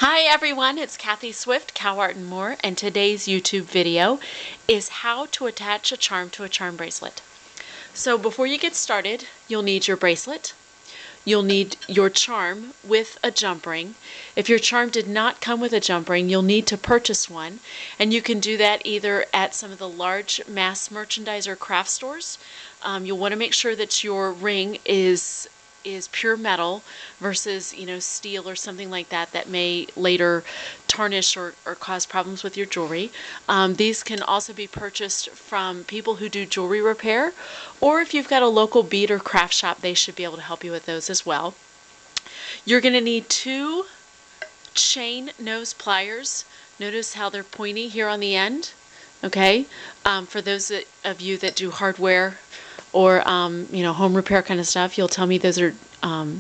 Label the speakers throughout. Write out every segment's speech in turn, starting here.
Speaker 1: Hi everyone, it's Kathy Swift, Cow Art and More, and today's YouTube video is how to attach a charm to a charm bracelet. So before you get started, you'll need your bracelet. You'll need your charm with a jump ring. If your charm did not come with a jump ring, you'll need to purchase one, and you can do that either at some of the large mass merchandise or craft stores. You'll want to make sure that your ring is pure metal versus steel or something like that that may later tarnish or cause problems with your jewelry. These can also be purchased from people who do jewelry repair, or if you've got a local bead or craft shop, they should be able to help you with those as well. You're going to need 2 chain nose pliers. Notice how they're pointy here on the end. Okay, for those of you that do hardware or home repair kind of stuff, you'll tell me those are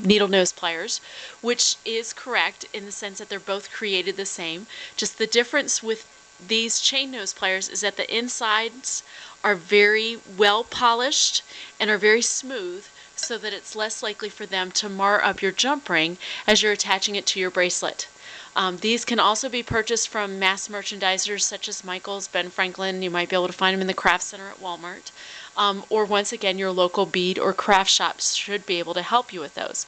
Speaker 1: needle nose pliers, which is correct in the sense that they're both created the same. Just the difference with these chain nose pliers is that the insides are very well polished and are very smooth, so that it's less likely for them to mar up your jump ring as you're attaching it to your bracelet. These can also be purchased from mass merchandisers such as Michael's, Ben Franklin. You might be able to find them in the craft center at Walmart. Or once again, your local bead or craft shops should be able to help you with those.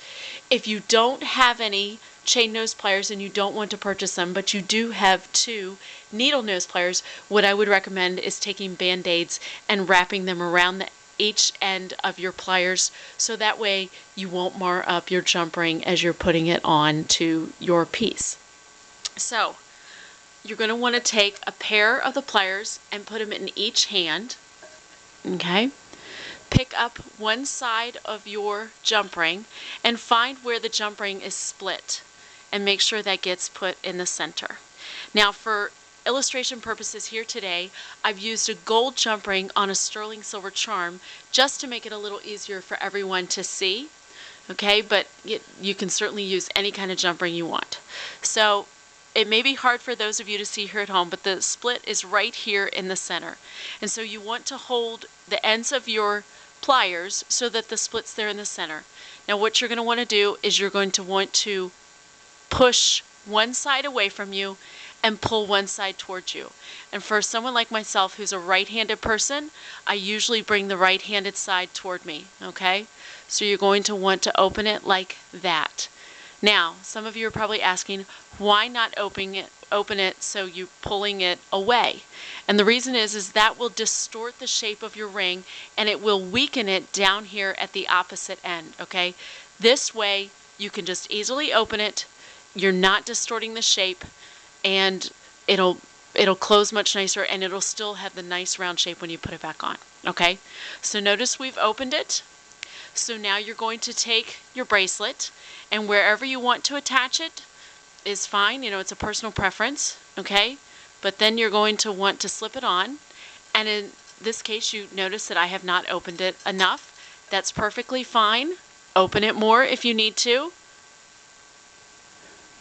Speaker 1: If you don't have any chain nose pliers and you don't want to purchase them, but you do have 2 needle nose pliers, what I would recommend is taking Band-Aids and wrapping them around each end of your pliers, so that way you won't mar up your jump ring as you're putting it on to your piece. So you're going to want to take a pair of the pliers and put them in each hand. Okay, pick up one side of your jump ring and find where the jump ring is split and make sure that gets put in the center. Now, for illustration purposes here today, I've used a gold jump ring on a sterling silver charm just to make it a little easier for everyone to see. Okay, but you can certainly use any kind of jump ring you want. So it may be hard for those of you to see here at home, but the split is right here in the center. And so you want to hold the ends of your pliers so that the split's there in the center. Now what you're going to want to do is you're going to want to push one side away from you and pull one side towards you. And for someone like myself who's a right-handed person, I usually bring the right-handed side toward me. Okay? So you're going to want to open it like that. Now, some of you are probably asking, why not open it so you're pulling it away? And the reason is that will distort the shape of your ring and it will weaken it down here at the opposite end, okay? This way, you can just easily open it, you're not distorting the shape, and it'll close much nicer, and it'll still have the nice round shape when you put it back on, okay? So notice we've opened it. So now you're going to take your bracelet, and wherever you want to attach it is fine. It's a personal preference, okay? But then you're going to want to slip it on. And in this case, you notice that I have not opened it enough. That's perfectly fine. Open it more if you need to.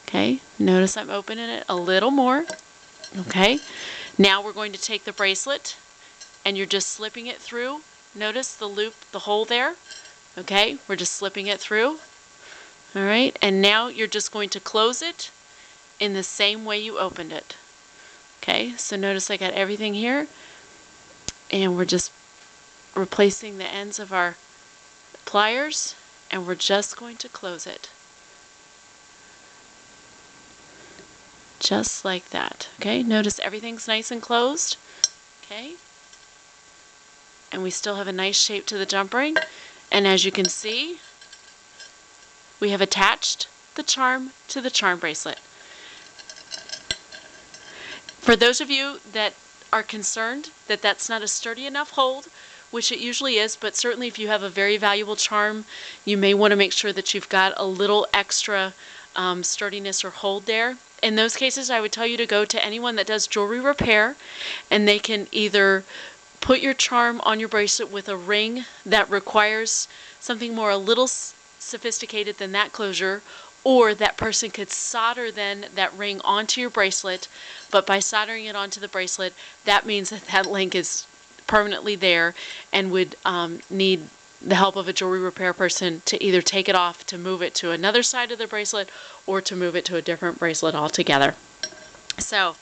Speaker 1: Okay, notice I'm opening it a little more. Okay, now we're going to take the bracelet and you're just slipping it through. Notice the loop, the hole there. Okay, we're just slipping it through. All right, and now you're just going to close it in the same way you opened it. Okay, so notice I got everything here, and we're just replacing the ends of our pliers, and we're just going to close it. Just like that. Okay, notice everything's nice and closed. Okay, and we still have a nice shape to the jump ring. And as you can see, we have attached the charm to the charm bracelet. For those of you that are concerned that that's not a sturdy enough hold, which it usually is, but certainly if you have a very valuable charm, you may want to make sure that you've got a little extra sturdiness or hold there. In those cases, I would tell you to go to anyone that does jewelry repair, and they can either put your charm on your bracelet with a ring that requires something more a little sophisticated than that closure, or that person could solder then that ring onto your bracelet, but by soldering it onto the bracelet, that means that that link is permanently there and would need the help of a jewelry repair person to either take it off to move it to another side of the bracelet or to move it to a different bracelet altogether. So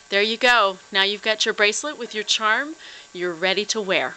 Speaker 1: there you go. Now you've got your bracelet with your charm. You're ready to wear.